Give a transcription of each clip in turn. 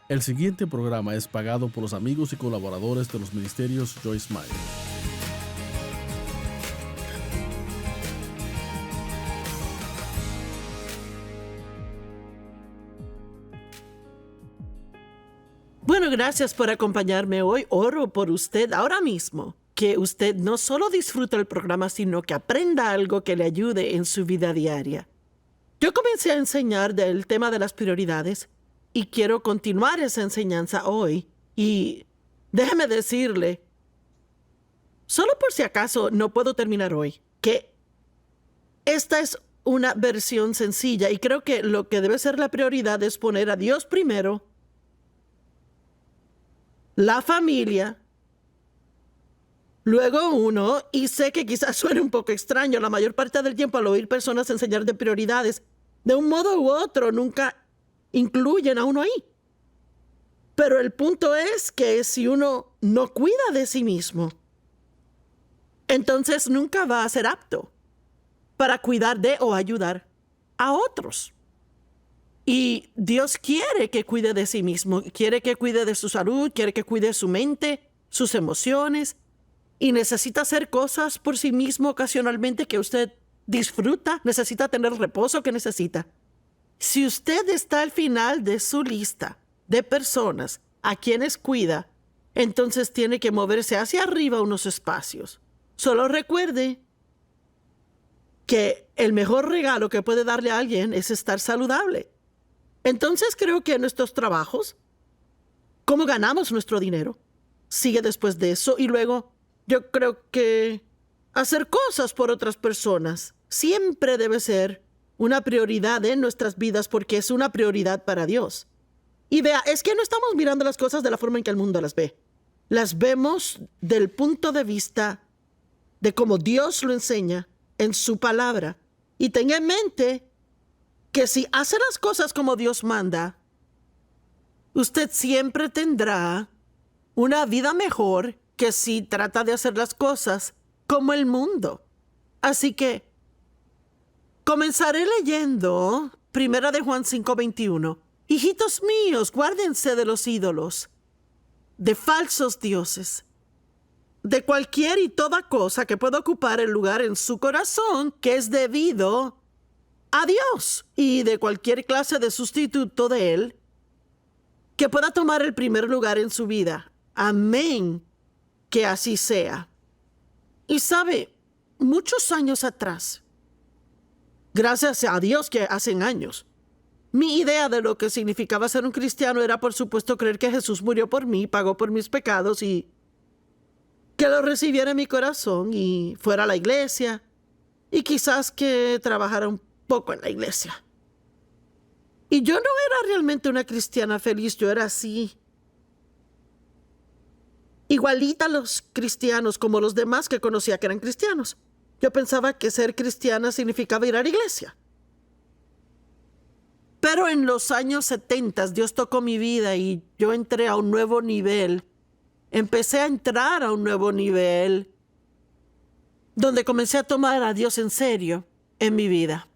El siguiente programa es pagado por los amigos y colaboradores de los ministerios Joyce Meyer. Bueno, gracias por acompañarme hoy. Oro por usted ahora mismo. Que usted no solo disfrute el programa, sino que aprenda algo que le ayude en su vida diaria. Yo comencé a enseñar del tema de las prioridades y quiero continuar esa enseñanza hoy. Y déjeme decirle, solo por si acaso no puedo terminar hoy, que esta es una versión sencilla y creo que lo que debe ser la prioridad es poner a Dios primero, la familia, luego uno, y sé que quizás suene un poco extraño, la mayor parte del tiempo al oír personas enseñar de prioridades, de un modo u otro nunca incluyen a uno ahí. Pero el punto es que si uno no cuida de sí mismo, entonces nunca va a ser apto para cuidar de o ayudar a otros. Y Dios quiere que cuide de sí mismo, quiere que cuide de su salud, quiere que cuide de su mente, sus emociones, y necesita hacer cosas por sí mismo ocasionalmente que usted disfruta, necesita tener el reposo que necesita. Si usted está al final de su lista de personas a quienes cuida, entonces tiene que moverse hacia arriba unos espacios. Solo recuerde que el mejor regalo que puede darle a alguien es estar saludable. Entonces creo que nuestros trabajos, cómo ganamos nuestro dinero, sigue después de eso. Y luego yo creo que hacer cosas por otras personas siempre debe ser una prioridad en nuestras vidas porque es una prioridad para Dios. Y vea, es que no estamos mirando las cosas de la forma en que el mundo las ve. Las vemos del punto de vista de cómo Dios lo enseña en su palabra. Y tenga en mente que si hace las cosas como Dios manda, usted siempre tendrá una vida mejor que si trata de hacer las cosas como el mundo. Así que comenzaré leyendo 1 de Juan 5:21. Hijitos míos, guárdense de los ídolos, de falsos dioses, de cualquier y toda cosa que pueda ocupar el lugar en su corazón que es debido a Dios, y de cualquier clase de sustituto de Él que pueda tomar el primer lugar en su vida. Amén, que así sea. Y sabe, muchos años atrás, gracias a Dios que hacen años, mi idea de lo que significaba ser un cristiano era, por supuesto, creer que Jesús murió por mí, pagó por mis pecados y que lo recibiera en mi corazón y fuera a la iglesia y quizás que trabajara un poco en la iglesia. Y yo no era realmente una cristiana feliz, yo era así, igualita a los cristianos como los demás que conocía que eran cristianos. Yo pensaba que ser cristiana significaba ir a la iglesia. Pero en los años 70 Dios tocó mi vida y yo entré a un nuevo nivel. Empecé a entrar a un nuevo nivel donde comencé a tomar a Dios en serio en mi vida.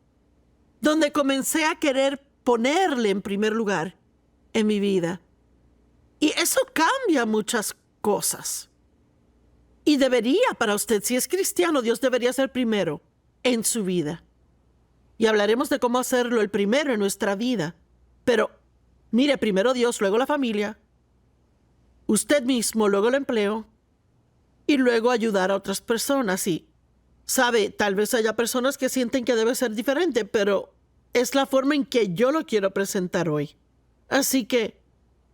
Donde comencé a querer ponerle en primer lugar en mi vida. Y eso cambia muchas cosas. Y debería para usted, si es cristiano, Dios debería ser primero en su vida. Y hablaremos de cómo hacerlo el primero en nuestra vida. Pero, mire, primero Dios, luego la familia, usted mismo, luego el empleo, y luego ayudar a otras personas. Y, sabe, tal vez haya personas que sienten que debe ser diferente, pero es la forma en que yo lo quiero presentar hoy. Así que,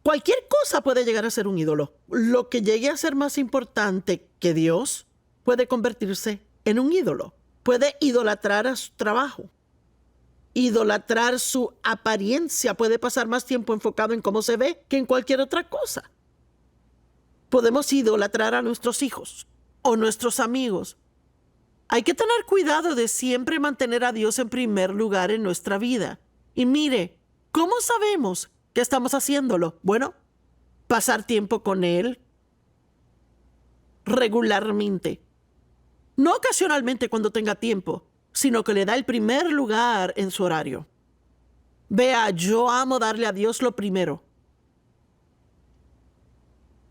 cualquier cosa puede llegar a ser un ídolo. Lo que llegue a ser más importante que Dios puede convertirse en un ídolo. Puede idolatrar a su trabajo. Idolatrar su apariencia, puede pasar más tiempo enfocado en cómo se ve que en cualquier otra cosa. Podemos idolatrar a nuestros hijos o nuestros amigos. Hay que tener cuidado de siempre mantener a Dios en primer lugar en nuestra vida. Y mire, ¿cómo sabemos que estamos haciéndolo? Bueno, pasar tiempo con Él regularmente. No ocasionalmente cuando tenga tiempo, sino que le da el primer lugar en su horario. Vea, yo amo darle a Dios lo primero.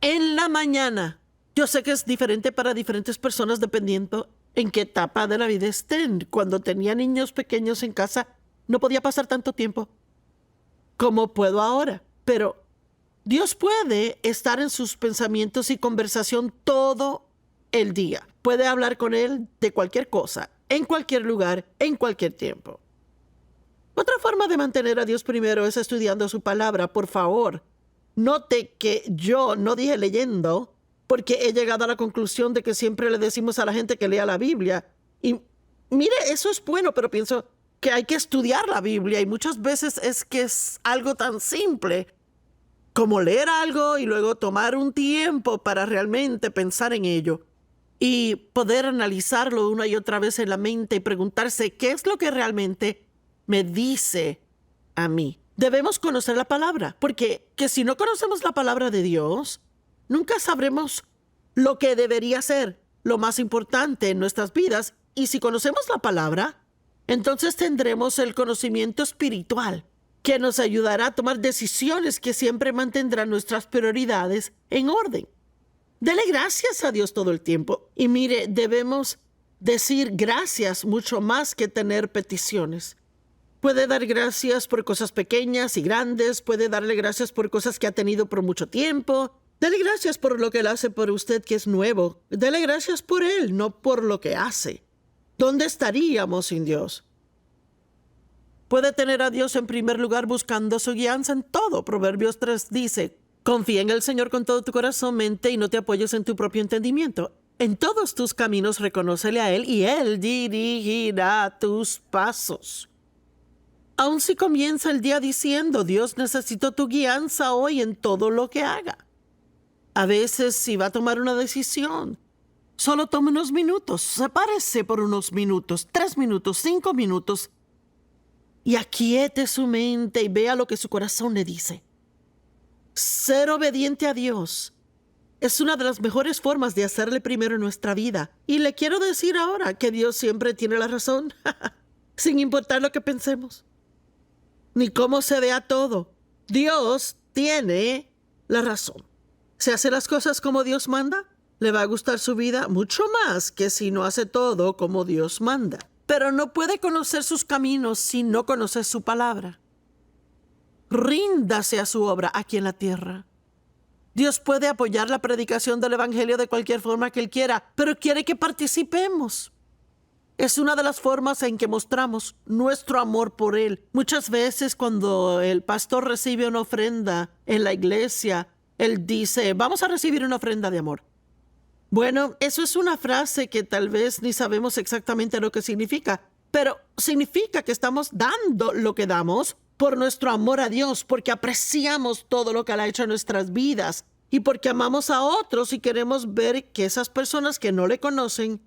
en la mañana. Yo sé que es diferente para diferentes personas dependiendo en qué etapa de la vida estén. Cuando tenía niños pequeños en casa, no podía pasar tanto tiempo como puedo ahora. Pero Dios puede estar en sus pensamientos y conversación todo el día. Puede hablar con Él de cualquier cosa, en cualquier lugar, en cualquier tiempo. Otra forma de mantener a Dios primero es estudiando su palabra. Por favor, note que yo no dije leyendo, porque he llegado a la conclusión de que siempre le decimos a la gente que lea la Biblia. Y mire, eso es bueno, pero pienso que hay que estudiar la Biblia y muchas veces es que es algo tan simple como leer algo y luego tomar un tiempo para realmente pensar en ello y poder analizarlo una y otra vez en la mente y preguntarse qué es lo que realmente me dice a mí. Debemos conocer la palabra, porque si no conocemos la palabra de Dios, nunca sabremos lo que debería ser lo más importante en nuestras vidas. Y si conocemos la palabra, entonces tendremos el conocimiento espiritual que nos ayudará a tomar decisiones que siempre mantendrán nuestras prioridades en orden. Dele gracias a Dios todo el tiempo. Y mire, debemos decir gracias mucho más que tener peticiones. Puede dar gracias por cosas pequeñas y grandes. Puede darle gracias por cosas que ha tenido por mucho tiempo. Dele gracias por lo que Él hace por usted que es nuevo. Dele gracias por Él, no por lo que hace. ¿Dónde estaríamos sin Dios? Puede tener a Dios en primer lugar buscando su guianza en todo. Proverbios 3 dice, confía en el Señor con todo tu corazón, mente y no te apoyes en tu propio entendimiento. En todos tus caminos reconócele a Él y Él dirigirá tus pasos. Aun si comienza el día diciendo, Dios, necesito tu guianza hoy en todo lo que haga. A veces, si va a tomar una decisión, solo tome unos minutos, sepárese por unos minutos, 3 minutos, 5 minutos, y aquiete su mente y vea lo que su corazón le dice. Ser obediente a Dios es una de las mejores formas de hacerle primero en nuestra vida. Y le quiero decir ahora que Dios siempre tiene la razón, sin importar lo que pensemos, ni cómo se vea todo. Dios tiene la razón. Si hace las cosas como Dios manda, le va a gustar su vida mucho más que si no hace todo como Dios manda. Pero no puede conocer sus caminos si no conoce su palabra. Ríndase a su obra aquí en la tierra. Dios puede apoyar la predicación del Evangelio de cualquier forma que Él quiera, pero quiere que participemos. Es una de las formas en que mostramos nuestro amor por Él. Muchas veces cuando el pastor recibe una ofrenda en la iglesia, él dice, vamos a recibir una ofrenda de amor. Bueno, eso es una frase que tal vez ni sabemos exactamente lo que significa, pero significa que estamos dando lo que damos por nuestro amor a Dios, porque apreciamos todo lo que Él ha hecho en nuestras vidas y porque amamos a otros y queremos ver que esas personas que no le conocen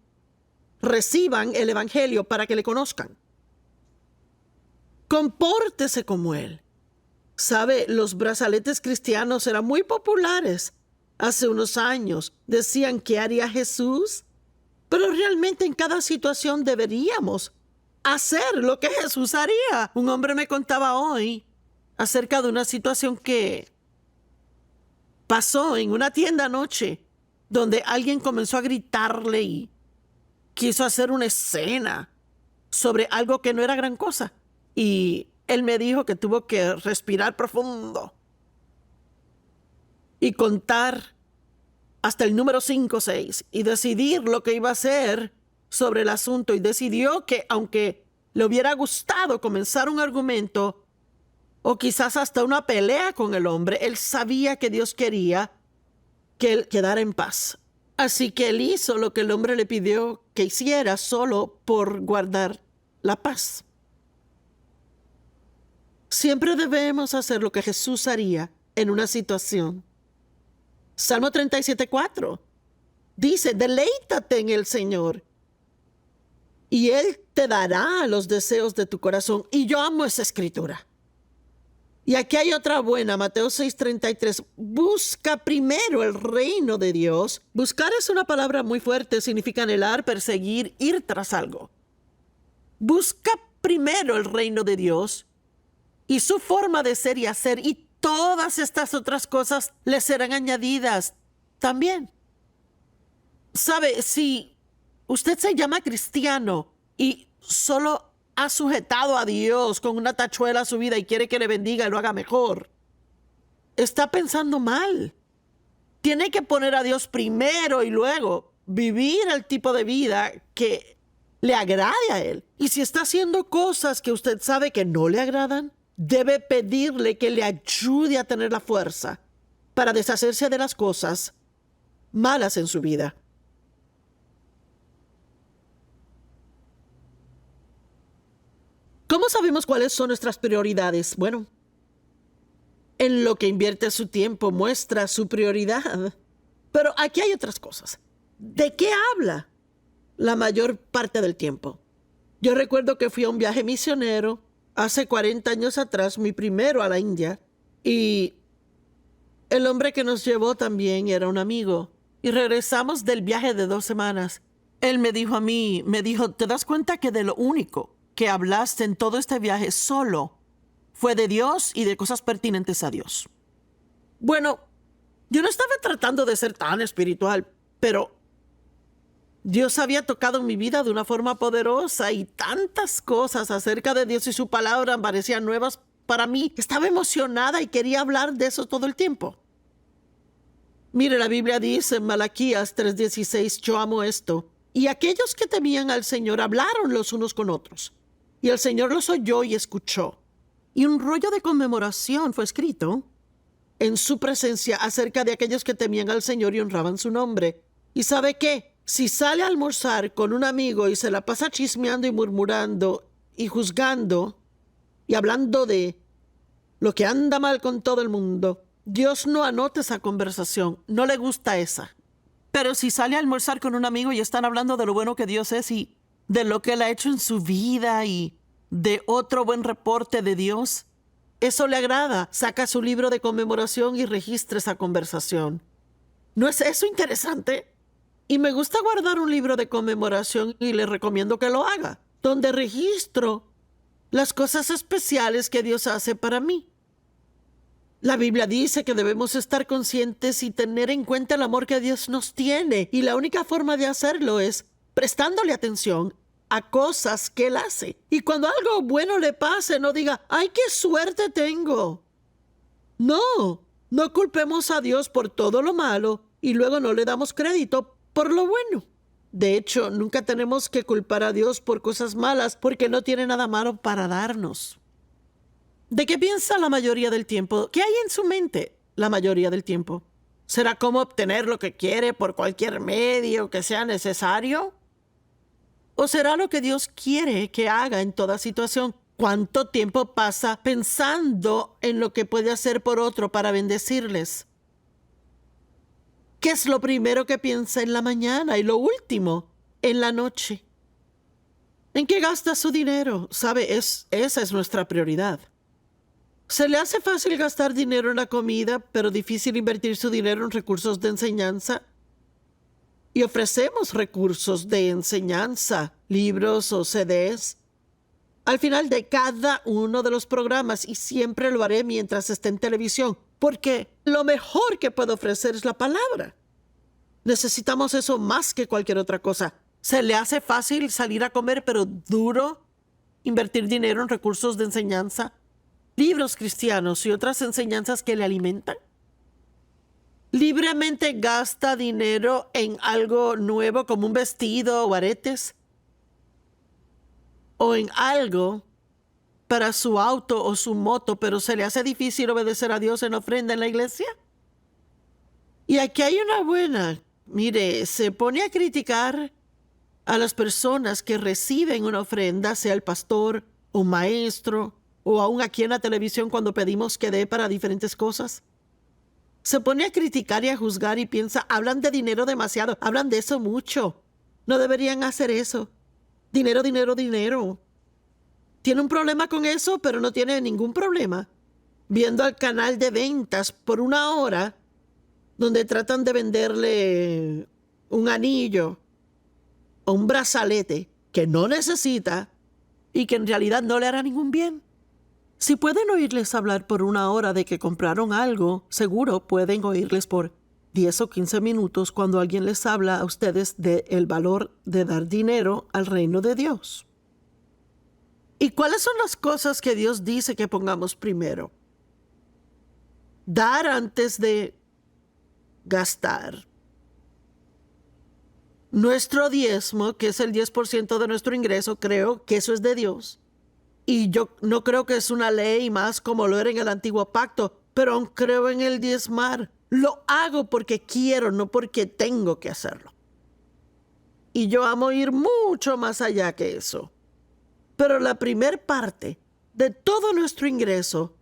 reciban el Evangelio para que le conozcan. Compórtese como Él. Sabe, los brazaletes cristianos eran muy populares. Hace unos años decían ¿qué haría Jesús? Pero realmente en cada situación deberíamos hacer lo que Jesús haría. Un hombre me contaba hoy acerca de una situación que pasó en una tienda anoche, donde alguien comenzó a gritarle y quiso hacer una escena sobre algo que no era gran cosa. Y él me dijo que tuvo que respirar profundo y contar hasta el número 5 o 6 y decidir lo que iba a hacer sobre el asunto. Y decidió que aunque le hubiera gustado comenzar un argumento o quizás hasta una pelea con el hombre, él sabía que Dios quería que él quedara en paz. Así que él hizo lo que el hombre le pidió que hiciera solo por guardar la paz. Siempre debemos hacer lo que Jesús haría en una situación. Salmo 37:4 dice, deleítate en el Señor y Él te dará los deseos de tu corazón. Y yo amo esa escritura. Y aquí hay otra buena, Mateo 6:33. Busca primero el reino de Dios. Buscar es una palabra muy fuerte, significa anhelar, perseguir, ir tras algo. Busca primero el reino de Dios y su forma de ser y hacer, y todas estas otras cosas le serán añadidas. también. ¿Sabe? Si usted se llama cristiano y solo ha sujetado a Dios con una tachuela a su vida y quiere que le bendiga y lo haga mejor, está pensando mal. Tiene que poner a Dios primero y luego vivir el tipo de vida que le agrade a Él. Y si está haciendo cosas que usted sabe que no le agradan, debe pedirle que le ayude a tener la fuerza para deshacerse de las cosas malas en su vida. ¿Cómo sabemos cuáles son nuestras prioridades? Bueno, en lo que invierte su tiempo muestra su prioridad. Pero aquí hay otras cosas. ¿De qué habla la mayor parte del tiempo? Yo recuerdo que fui a un viaje misionero hace 40 años atrás, mi primero a la India, y el hombre que nos llevó también era un amigo. Y regresamos del viaje de 2 semanas. Él me dijo a mí, ¿te das cuenta que de lo único que hablaste en todo este viaje solo fue de Dios y de cosas pertinentes a Dios? Bueno, yo no estaba tratando de ser tan espiritual, pero Dios había tocado en mi vida de una forma poderosa y tantas cosas acerca de Dios y su palabra parecían nuevas para mí. Estaba emocionada y quería hablar de eso todo el tiempo. Mire, la Biblia dice en Malaquías 3:16, yo amo esto. Y aquellos que temían al Señor hablaron los unos con otros. Y el Señor los oyó y escuchó. Y un rollo de conmemoración fue escrito en su presencia acerca de aquellos que temían al Señor y honraban su nombre. ¿Y sabe qué? Si sale a almorzar con un amigo y se la pasa chismeando y murmurando y juzgando y hablando de lo que anda mal con todo el mundo, Dios no anota esa conversación, no le gusta esa. Pero si sale a almorzar con un amigo y están hablando de lo bueno que Dios es y de lo que Él ha hecho en su vida y de otro buen reporte de Dios, eso le agrada. Saca su libro de conmemoración y registra esa conversación. ¿No es eso interesante? Y me gusta guardar un libro de conmemoración y le recomiendo que lo haga, donde registro las cosas especiales que Dios hace para mí. La Biblia dice que debemos estar conscientes y tener en cuenta el amor que Dios nos tiene. Y la única forma de hacerlo es prestándole atención a cosas que Él hace. Y cuando algo bueno le pase, no diga, ¡ay, qué suerte tengo! No culpemos a Dios por todo lo malo y luego no le damos crédito por lo bueno. De hecho, nunca tenemos que culpar a Dios por cosas malas porque no tiene nada malo para darnos. ¿De qué piensa la mayoría del tiempo? ¿Qué hay en su mente la mayoría del tiempo? ¿Será cómo obtener lo que quiere por cualquier medio que sea necesario? ¿O será lo que Dios quiere que haga en toda situación? ¿Cuánto tiempo pasa pensando en lo que puede hacer por otro para bendecirles? ¿Qué es lo primero que piensa en la mañana y lo último en la noche? ¿En qué gasta su dinero? ¿Sabe? Esa es nuestra prioridad. Se le hace fácil gastar dinero en la comida, pero difícil invertir su dinero en recursos de enseñanza. Y ofrecemos recursos de enseñanza, libros o CDs, al final de cada uno de los programas, y siempre lo haré mientras esté en televisión, porque lo mejor que puedo ofrecer es la palabra. Necesitamos eso más que cualquier otra cosa. Se le hace fácil salir a comer, pero duro invertir dinero en recursos de enseñanza, libros cristianos y otras enseñanzas que le alimentan. ¿Libremente gasta dinero en algo nuevo como un vestido o aretes? ¿O en algo para su auto o su moto, pero se le hace difícil obedecer a Dios en ofrenda en la iglesia? Y aquí hay una buena. Mire, se pone a criticar a las personas que reciben una ofrenda, sea el pastor, un maestro, o aún aquí en la televisión cuando pedimos que dé para diferentes cosas. Se pone a criticar y a juzgar y piensa, hablan de dinero demasiado, hablan de eso mucho. No deberían hacer eso. Dinero, dinero, dinero. Tiene un problema con eso, pero no tiene ningún problema viendo al canal de ventas por 1 hora donde tratan de venderle un anillo o un brazalete que no necesita y que en realidad no le hará ningún bien. Si pueden oírles hablar por 1 hora de que compraron algo, seguro pueden oírles por 10 o 15 minutos cuando alguien les habla a ustedes del valor de dar dinero al reino de Dios. ¿Y cuáles son las cosas que Dios dice que pongamos primero? Dar antes de gastar. Nuestro diezmo, que es el 10% de nuestro ingreso, creo que eso es de Dios. Y yo no creo que es una ley más como lo era en el antiguo pacto, pero aún creo en el diezmar. Lo hago porque quiero, no porque tengo que hacerlo. Y yo amo ir mucho más allá que eso. Pero la primer parte de todo nuestro ingreso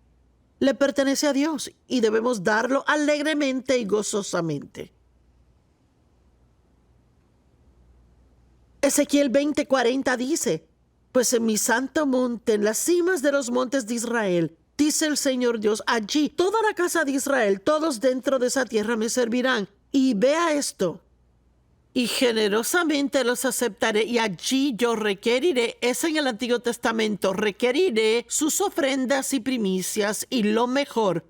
le pertenece a Dios y debemos darlo alegremente y gozosamente. Ezequiel 20:40 dice: pues en mi santo monte, en las cimas de los montes de Israel, dice el Señor Dios, allí toda la casa de Israel, todos dentro de esa tierra me servirán. Y vea esto: y generosamente los aceptaré, y allí yo requeriré, es en el Antiguo Testamento, requeriré sus ofrendas y primicias y lo mejor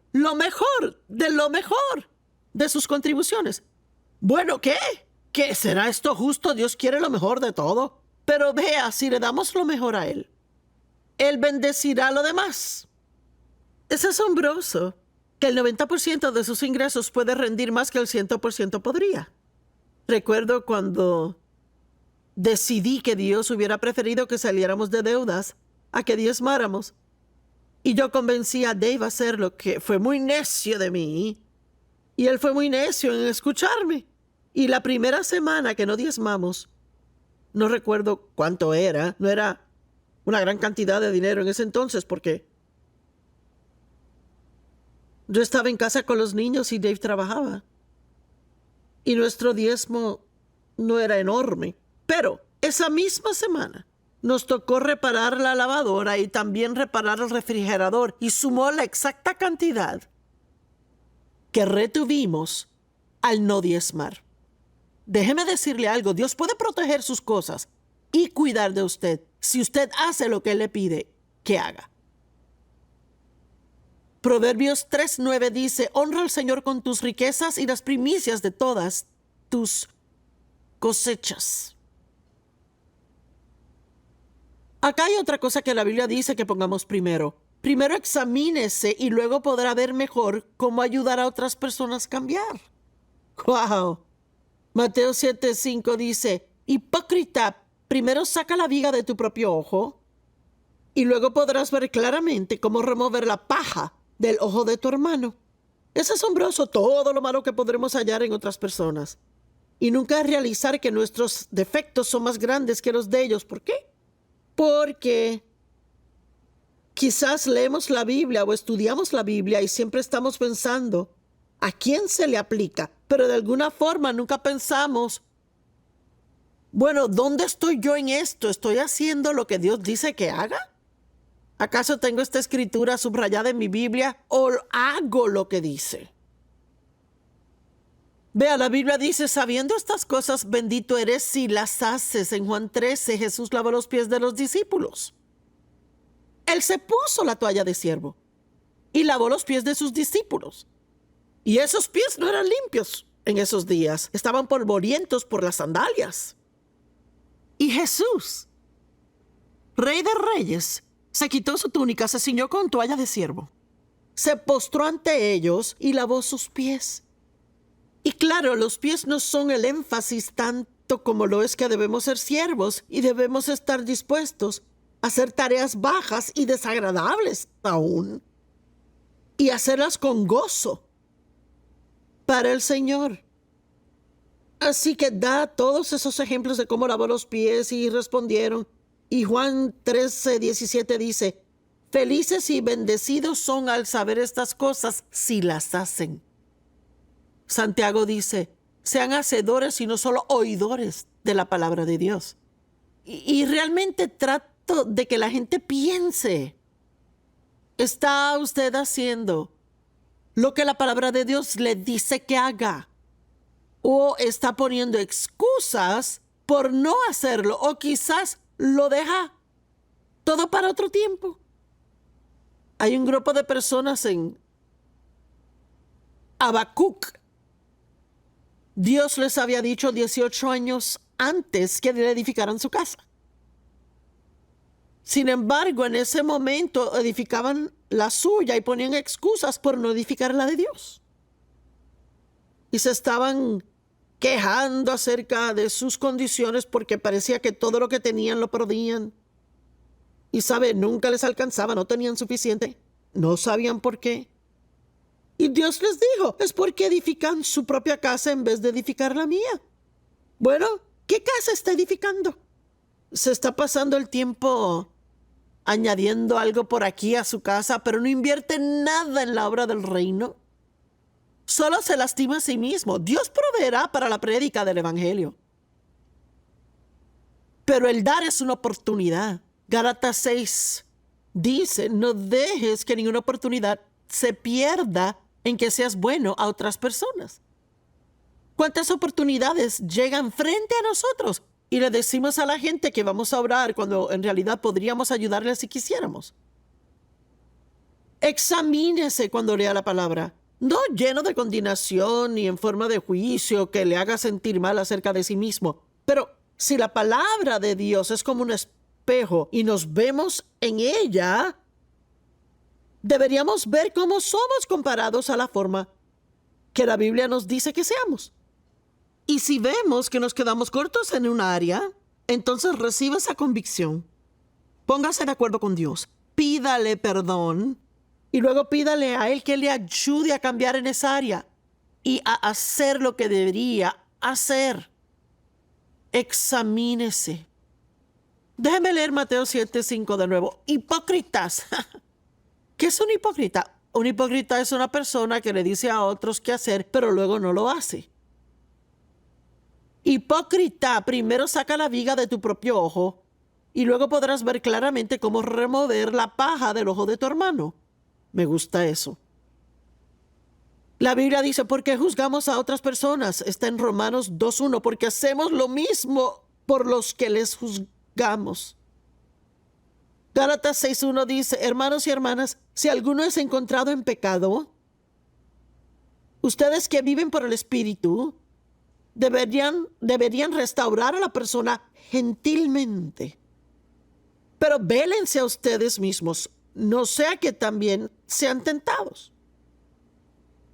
de sus contribuciones. Bueno, ¿qué? ¿Qué será esto justo? Dios quiere lo mejor de todo. Pero vea, si le damos lo mejor a Él, Él bendecirá lo demás. Es asombroso que el 90% de sus ingresos puede rendir más que el 100% podría. Recuerdo cuando decidí que Dios hubiera preferido que saliéramos de deudas a que diezmáramos. Y yo convencí a Dave a hacerlo, que fue muy necio de mí. Y él fue muy necio en escucharme. Y la primera semana que no diezmamos, no recuerdo cuánto era, no era una gran cantidad de dinero en ese entonces porque yo estaba en casa con los niños y Dave trabajaba. Y nuestro diezmo no era enorme. Pero esa misma semana nos tocó reparar la lavadora y también reparar el refrigerador y sumó la exacta cantidad que retuvimos al no diezmar. Déjeme decirle algo, Dios puede proteger sus cosas y cuidar de usted si usted hace lo que Él le pide que haga. Proverbios 3:9 dice: honra al Señor con tus riquezas y las primicias de todas tus cosechas. Acá hay otra cosa que la Biblia dice que pongamos primero. Primero examínese y luego podrá ver mejor cómo ayudar a otras personas a cambiar. ¡Wow! Mateo 7:5 dice: hipócrita, primero saca la viga de tu propio ojo y luego podrás ver claramente cómo remover la paja del ojo de tu hermano. Es asombroso todo lo malo que podremos hallar en otras personas y nunca realizar que nuestros defectos son más grandes que los de ellos. ¿Por qué? Porque quizás leemos la Biblia o estudiamos la Biblia y siempre estamos pensando ¿a quién se le aplica? Pero de alguna forma nunca pensamos, bueno, ¿dónde estoy yo en esto? ¿Estoy haciendo lo que Dios dice que haga? ¿Acaso tengo esta escritura subrayada en mi Biblia o hago lo que dice? Vea, la Biblia dice: sabiendo estas cosas, bendito eres si las haces. En Juan 13, Jesús lavó los pies de los discípulos. Él se puso la toalla de siervo y lavó los pies de sus discípulos. Y esos pies no eran limpios en esos días. Estaban polvorientos por las sandalias. Y Jesús, Rey de Reyes, se quitó su túnica, se ciñó con toalla de siervo, se postró ante ellos y lavó sus pies. Y claro, los pies no son el énfasis tanto como lo es que debemos ser siervos y debemos estar dispuestos a hacer tareas bajas y desagradables aún y hacerlas con gozo para el Señor. Así que da todos esos ejemplos de cómo lavó los pies y respondieron. Y Juan 13:17 dice: felices y bendecidos son al saber estas cosas si las hacen. Santiago dice: sean hacedores y no solo oidores de la palabra de Dios. Y realmente trato de que la gente piense: ¿está usted haciendo lo que la palabra de Dios le dice que haga? ¿O está poniendo excusas por no hacerlo? ¿O quizás lo deja todo para otro tiempo? Hay un grupo de personas en Habacuc Dios les había dicho 18 años antes que le edificaran su casa. Sin embargo, en ese momento edificaban la suya y ponían excusas por no edificar la de Dios. Y se estaban quejando acerca de sus condiciones porque parecía que todo lo que tenían lo perdían. Y nunca les alcanzaba, no tenían suficiente. No sabían por qué. Y Dios les dijo, es porque edifican su propia casa en vez de edificar la mía. Bueno, ¿qué casa está edificando? Se está pasando el tiempo añadiendo algo por aquí a su casa, pero no invierte nada en la obra del reino. Solo se lastima a sí mismo. Dios proveerá para la prédica del evangelio. Pero el dar es una oportunidad. Gálatas 6 dice, no dejes que ninguna oportunidad se pierda en que seas bueno a otras personas. ¿Cuántas oportunidades llegan frente a nosotros y le decimos a la gente que vamos a orar cuando en realidad podríamos ayudarles si quisiéramos? Examínese cuando lea la palabra, no lleno de condenación ni en forma de juicio que le haga sentir mal acerca de sí mismo, pero si la palabra de Dios es como un espejo y nos vemos en ella, deberíamos ver cómo somos comparados a la forma que la Biblia nos dice que seamos. Y si vemos que nos quedamos cortos en un área, entonces reciba esa convicción. Póngase de acuerdo con Dios. Pídale perdón y luego pídale a Él que le ayude a cambiar en esa área y a hacer lo que debería hacer. Examínese. Déjeme leer Mateo 7:5 de nuevo. Hipócritas. ¿Qué es un hipócrita? Un hipócrita es una persona que le dice a otros qué hacer, pero luego no lo hace. Hipócrita, primero saca la viga de tu propio ojo y luego podrás ver claramente cómo remover la paja del ojo de tu hermano. Me gusta eso. La Biblia dice, ¿por qué juzgamos a otras personas? Está en Romanos 2:1, porque hacemos lo mismo por los que les juzgamos. Gálatas 6:1 dice, hermanos y hermanas, si alguno es encontrado en pecado, ustedes que viven por el Espíritu, deberían restaurar a la persona gentilmente. Pero vélense a ustedes mismos, no sea que también sean tentados.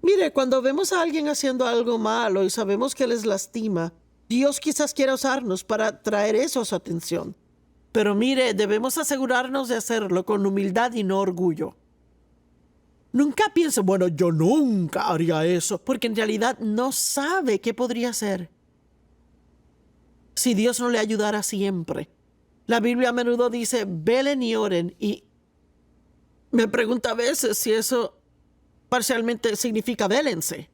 Mire, cuando vemos a alguien haciendo algo malo y sabemos que les lastima, Dios quizás quiera usarnos para traer eso a su atención. Pero mire, debemos asegurarnos de hacerlo con humildad y no orgullo. Nunca piense, bueno, yo nunca haría eso, porque en realidad no sabe qué podría hacer si Dios no le ayudara siempre. La Biblia a menudo dice, velen y oren, y me pregunta a veces si eso parcialmente significa vélense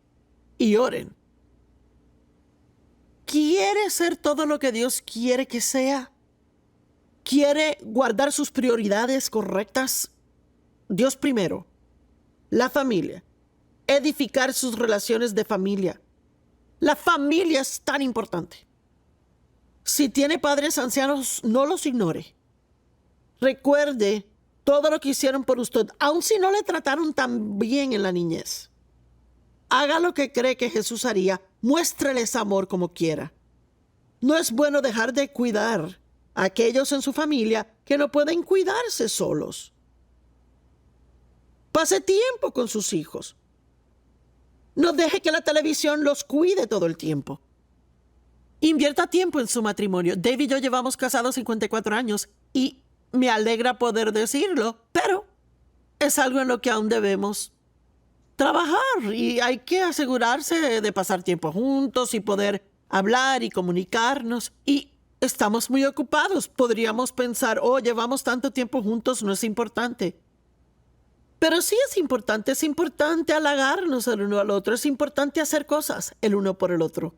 y oren. ¿Quiere ser todo lo que Dios quiere que sea? ¿Quiere guardar sus prioridades correctas? Dios primero. La familia. Edificar sus relaciones de familia. La familia es tan importante. Si tiene padres ancianos, no los ignore. Recuerde todo lo que hicieron por usted, aun si no le trataron tan bien en la niñez. Haga lo que cree que Jesús haría. Muéstreles amor como quiera. No es bueno dejar de cuidar a aquellos en su familia que no pueden cuidarse solos. Pase tiempo con sus hijos. No deje que la televisión los cuide todo el tiempo. Invierta tiempo en su matrimonio. Dave y yo llevamos casados 54 años y me alegra poder decirlo, pero es algo en lo que aún debemos trabajar y hay que asegurarse de pasar tiempo juntos y poder hablar y comunicarnos. Y estamos muy ocupados. Podríamos pensar, llevamos tanto tiempo juntos, no es importante. Pero sí es importante halagarnos el uno al otro, es importante hacer cosas el uno por el otro.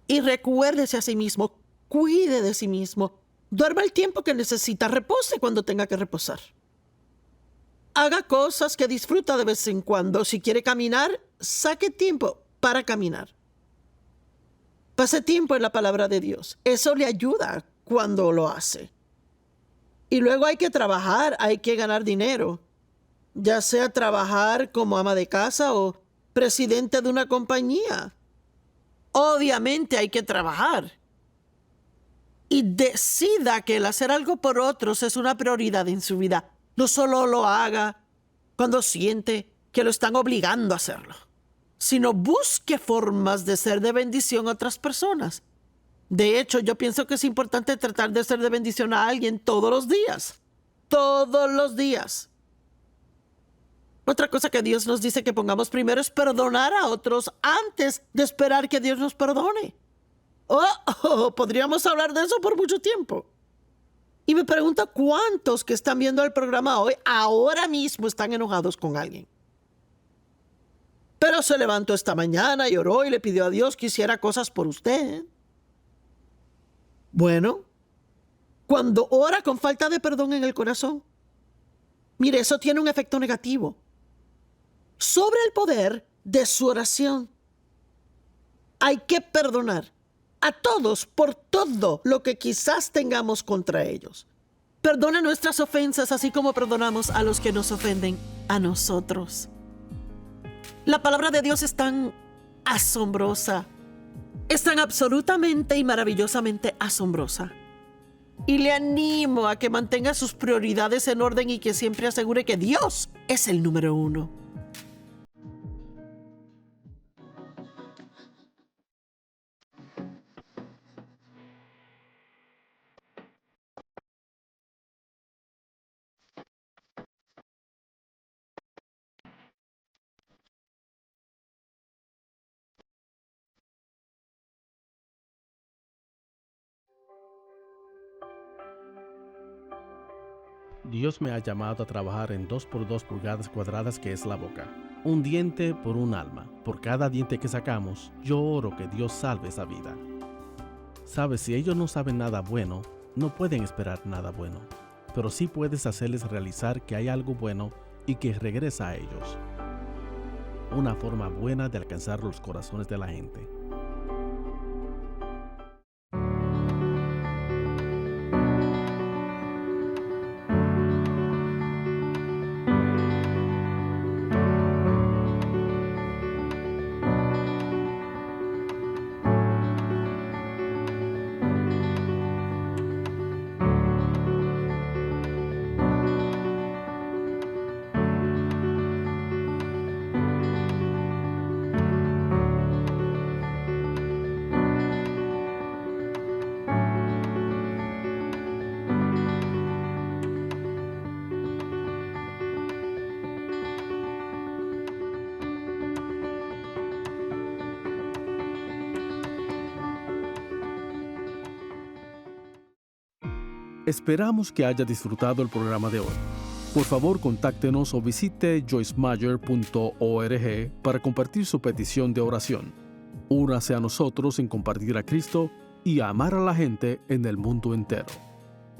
Y recuérdese a sí mismo, cuide de sí mismo, duerma el tiempo que necesita, repose cuando tenga que reposar. Haga cosas que disfruta de vez en cuando. Si quiere caminar, saque tiempo para caminar. Pase tiempo en la palabra de Dios. Eso le ayuda cuando lo hace. Y luego hay que trabajar, hay que ganar dinero. Ya sea trabajar como ama de casa o presidente de una compañía. Obviamente hay que trabajar. Y decida que el hacer algo por otros es una prioridad en su vida. No solo lo haga cuando siente que lo están obligando a hacerlo, sino busque formas de ser de bendición a otras personas. De hecho, yo pienso que es importante tratar de ser de bendición a alguien todos los días. Todos los días. Otra cosa que Dios nos dice que pongamos primero es perdonar a otros antes de esperar que Dios nos perdone. Podríamos hablar de eso por mucho tiempo. Y me pregunto cuántos que están viendo el programa hoy ahora mismo están enojados con alguien. Pero se levantó esta mañana y oró y le pidió a Dios que hiciera cosas por usted. Bueno, cuando ora con falta de perdón en el corazón, mire, eso tiene un efecto negativo sobre el poder de su oración. Hay que perdonar a todos por todo lo que quizás tengamos contra ellos. Perdona nuestras ofensas así como perdonamos a los que nos ofenden a nosotros. La palabra de Dios es tan asombrosa, es tan absolutamente y maravillosamente asombrosa. Y le animo a que mantenga sus prioridades en orden y que siempre asegure que Dios es el número uno. Dios me ha llamado a trabajar en 2 por 2 pulgadas cuadradas que es la boca. Un diente por un alma. Por cada diente que sacamos, yo oro que Dios salve esa vida. Sabes, si ellos no saben nada bueno, no pueden esperar nada bueno. Pero sí puedes hacerles realizar que hay algo bueno y que regresa a ellos. Una forma buena de alcanzar los corazones de la gente. Esperamos que haya disfrutado el programa de hoy. Por favor, contáctenos o visite joycemeyer.org para compartir su petición de oración. Únase a nosotros en compartir a Cristo y a amar a la gente en el mundo entero.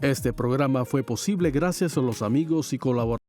Este programa fue posible gracias a los amigos y colaboradores